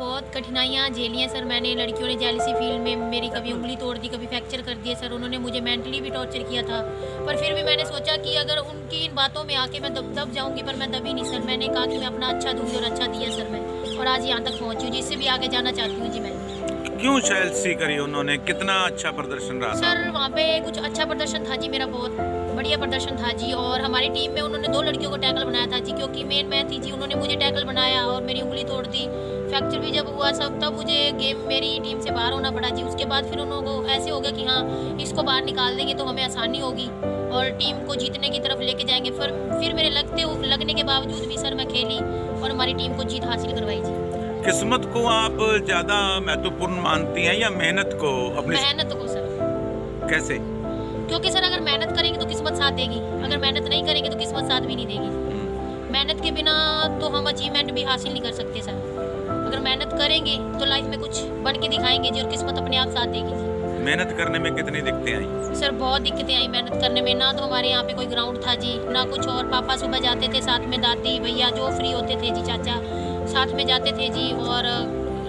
बहुत कठिनाइयाँ झेली हैं सर मैंने। लड़कियों ने जेलसी फील्ड में मेरी कभी उंगली तोड़ दी, कभी फ्रैक्चर कर दिए सर। उन्होंने मुझे मेंटली भी टॉर्चर किया था, पर फिर भी मैंने सोचा कि अगर उनकी इन बातों में आके मैं दब जाऊँगी, पर मैं दबी नहीं सर। मैंने कहा कि मैं अपना अच्छा दूँगी और अच्छा दिया सर मैं, और आज यहाँ तक पहुँची हूँ, जिससे भी आगे जाना चाहती हूँ जी मैं। क्यों जेलसी करी उन्होंने? कितना अच्छा प्रदर्शन रहा था? सर वहाँ पे कुछ अच्छा प्रदर्शन था जी, मेरा बहुत बढ़िया प्रदर्शन था जी। और हमारी टीम में उन्होंने 2 लड़कियों को टैकल बनाया था जी, क्योंकि मेन मैं थी जी। उन्होंने मुझे टैकल बनाया और मेरी उंगली तोड़ दी। फ्रैक्चर भी जब हुआ सब, तब मुझे गेम मेरी टीम से बाहर होना पड़ा जी। उसके बाद फिर उन्होंने ऐसे हो गया कि हाँ, इसको बाहर निकाल देंगे तो हमें आसानी होगी और टीम को जीतने की तरफ लेके जाएंगे। फिर मेरे लगने के बावजूद भी सर मैं खेली और हमारी टीम को जीत हासिल करवाई जी। किस्मत को आप ज्यादा महत्वपूर्ण मानती हैं या मेहनत को? अपनी मेहनत को सर। कैसे? क्योंकि सर अगर मेहनत करेंगे तो किस्मत साथ देगी, अगर मेहनत नहीं करेंगे तो किस्मत साथ भी नहीं देगी। मेहनत के बिना तो हम अचीवमेंट भी हासिल नहीं कर सकते सर। अगर मेहनत करेंगे तो लाइफ में कुछ बन के दिखाएंगे जी, और किस्मत अपने आप साथ देगी जी। मेहनत करने में कितनी दिक्कतें आई? सर बहुत दिक्कतें आई मेहनत करने में। ना तो हमारे यहाँ पे कोई ग्राउंड था जी, ना कुछ और। पापा सुबह जाते थे साथ में, दादी भैया जो फ्री होते थे जी, चाचा साथ में जाते थे जी। और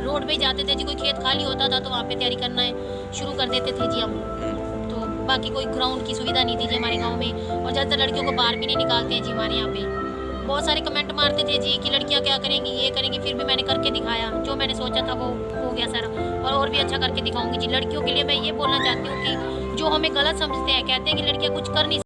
रोड पे जाते थे जी, कोई खेत खाली होता था तो वहाँ पे तैयारी करना शुरू कर देते थे जी हम। तो बाकी कोई ग्राउंड की सुविधा नहीं थी जी हमारे गाँव में, और ज़्यादातर लड़कियों को बाहर भी नहीं निकालते हैं जी हमारे यहाँ पे। बहुत सारे कमेंट मारते थे जी कि लड़कियां क्या करेंगी, ये करेंगी। फिर भी मैंने करके दिखाया, जो मैंने सोचा था वो हो गया सर, और भी अच्छा करके दिखाऊंगी जी। लड़कियों के लिए मैं ये बोलना चाहती हूँ कि जो हमें गलत समझते हैं, कहते हैं कि लड़कियां कुछ कर नहीं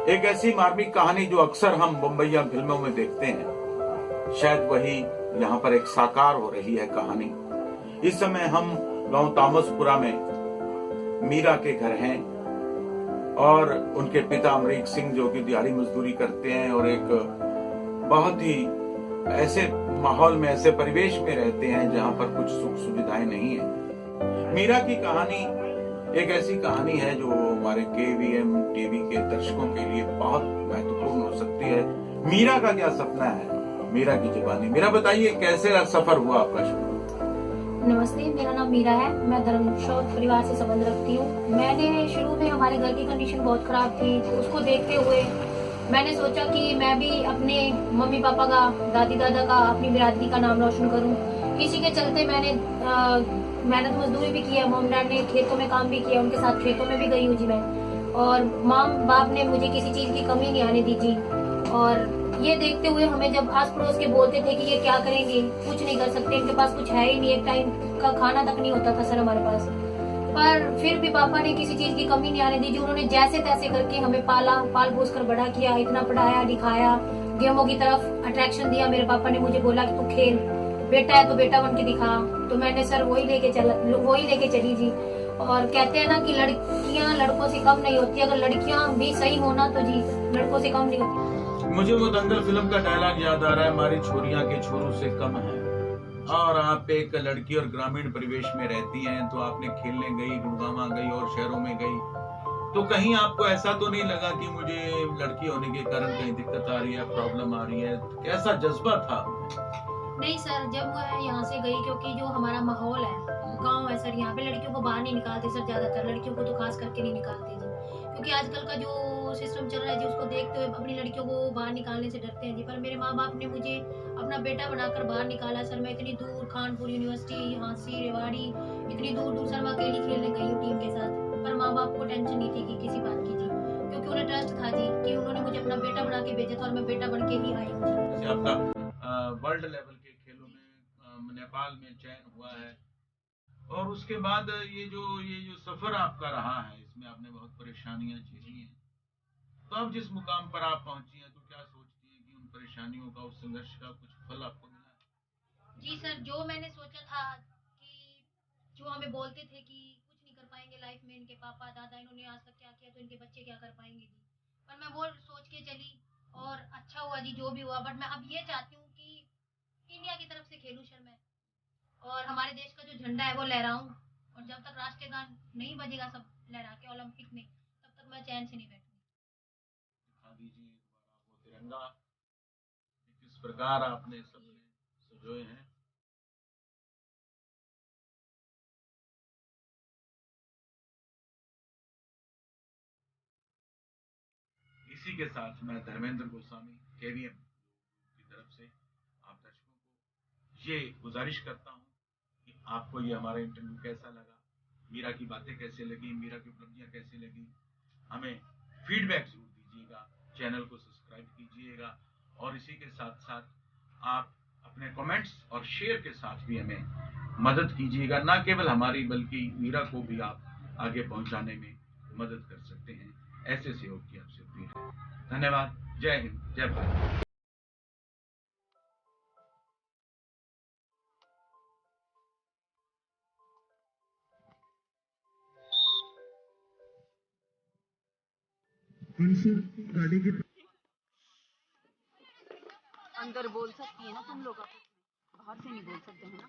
एक ऐसी मार्मिक कहानी जो अक्सर हम बम्बईया फिल्मों में देखते हैं, शायद वही यहाँ पर एक साकार हो रही है कहानी। इस समय हम गांव तामसपुरा में मीरा के घर हैं और उनके पिता अमरीक सिंह जो कि दिहाड़ी मजदूरी करते हैं और एक बहुत ही ऐसे माहौल में, ऐसे परिवेश में रहते हैं जहाँ पर कुछ सुख सुविधाएं नहीं है। मीरा की कहानी एक ऐसी कहानी है जो हमारे KVM टीवी के दर्शकों के लिए बहुत महत्वपूर्ण हो सकती है। मीरा का क्या सपना है, मीरा की जुबानी। मीरा बताइए कैसे सफर हुआ आपका शुरू? नमस्ते, मेरा नाम मीरा है। मैं धर्मशोध परिवार से संबंध रखती हूँ। मैंने शुरू में हमारे घर की कंडीशन बहुत खराब थी, तो उसको देखते हुए मैंने सोचा कि मैं भी अपने मम्मी पापा का, दादी दादा का, अपनी बिरादरी का नाम रोशन करूँ। इसी के चलते मैंने मेहनत मजदूरी भी किया। मम्मी डैड ने खेतों में काम भी किया, उनके साथ खेतों में भी गई हूँ जी मैं। और माँ बाप ने मुझे किसी चीज की कमी नहीं आने दी जी। और ये देखते हुए हमें जब आस पड़ोस के बोलते थे कि ये क्या करेंगे, कुछ नहीं कर सकते, इनके पास कुछ है ही नहीं, एक टाइम का खाना तक नहीं होता था सर हमारे पास। पर फिर भी पापा ने किसी चीज की कमी नहीं आने दी जी। उन्होंने जैसे तैसे करके हमें पाल पोस कर बड़ा किया, इतना पढ़ाया लिखाया, गेमों की तरफ अट्रैक्शन दिया। मेरे पापा ने मुझे बोला कि तू खेल, बेटा है तो बेटा बन के दिखा। तो मैंने सर वही लेके चली जी। और कहते हैं ना कि लड़कियां लड़कों से कम नहीं होती, अगर लड़कियां भी सही होना तो जी लड़कों से कम नहीं होती। मुझे वो दंगल फिल्म का डायलॉग याद आ रहा है, हमारी छोरियां के छोरों से कम है। और आप एक लड़की और ग्रामीण परिवेश में रहती हैं, तो आपने खेलने गई, गुड़गांव गई और शहरों में गई, तो कहीं आपको ऐसा तो नहीं लगा कि मुझे लड़की होने के कारण कहीं दिक्कत आ रही है, प्रॉब्लम आ रही है? कैसा जज्बा था? नहीं सर, जब मैं यहाँ से गई, क्योंकि जो हमारा माहौल है गांव है सर, यहाँ पे लड़कियों को बाहर नहीं निकालते सर, ज्यादातर लड़कियों को तो खास करके नहीं निकालते जी, क्योंकि आजकल का जो सिस्टम चल रहा है जी, उसको देखते हुए अपनी लड़कियों को बाहर निकालने से डरते हैं जी। पर मेरे माँ बाप ने मुझे अपना बेटा बनाकर बाहर निकाला सर। मैं इतनी दूर खानपुर यूनिवर्सिटी, हांसी, रेवाड़ी, इतनी दूर दूर सर मैं अकेली खेलने गई हूँ टीम के साथ, पर माँ बाप को टेंशन नहीं थी कि किसी बात की जी, क्योंकि उन्हें ट्रस्ट था जी कि उन्होंने मुझे अपना बेटा बना के भेजा था, और मैं बेटा बन के ही आई हूँ जी। जैसे आपका वर्ल्ड लेवल के खेलों में नेपाल में चयन हुआ है, और उसके बाद ये जो सफर आपका रहा है, इसमें आपने बहुत परेशानियां झेली हैं, तो अब जिस मुकाम पर आप पहुंची हैं, तो क्या सोचती हैं कि उन परेशानियों का, उस संघर्ष का कुछ फल आपको मिला है? जी सर, जो मैंने सोचा था कि जो हमें बोलते थे कि कुछ नहीं कर पाएंगे लाइफ में, इनके पापा दादा इन्होंने आज तक क्या किया तो इनके बच्चे क्या कर पाएंगे जी, पर मैं वो सोच के चली, और अच्छा हुआ जी जो भी हुआ। बट मैं अब ये चाहती हूँ कि इंडिया की तरफ से खेलूं सर मैं, और हमारे देश का जो झंडा है वो लहराऊं, और जब तक राष्ट्रीय गान नहीं बजेगा सब लहरा के ओलंपिक में, तब तक मैं चैन से नहीं बैठूंगी। दिखा दीजिए एक बार आप वो तिरंगा, कि किस प्रकार आपने सपने सजोए हैं। इसी के साथ मैं धर्मेंद्र गोस्वामी केवीएम की तरफ से आप दर्शकों को ये गुजारिश करता हूँ कि आपको ये हमारा इंटरव्यू कैसा लगा, मीरा की बातें कैसे लगी, मीरा की उपलब्धियां कैसी लगी, हमें फीडबैक जरूर दीजिएगा, चैनल को सब्सक्राइब कीजिएगा, और इसी के साथ साथ आप अपने कमेंट्स और शेयर के साथ भी हमें मदद कीजिएगा, ना केवल हमारी बल्कि मीरा को भी आप आगे पहुंचाने में मदद कर सकते हैं। ऐसे सहयोग की आपसे अपील है। धन्यवाद। जय हिंद, जय भारत। गाड़ी की अंदर बोल सकती है ना तुम लोग, आपस में बाहर से नहीं बोल सकते हैं ना।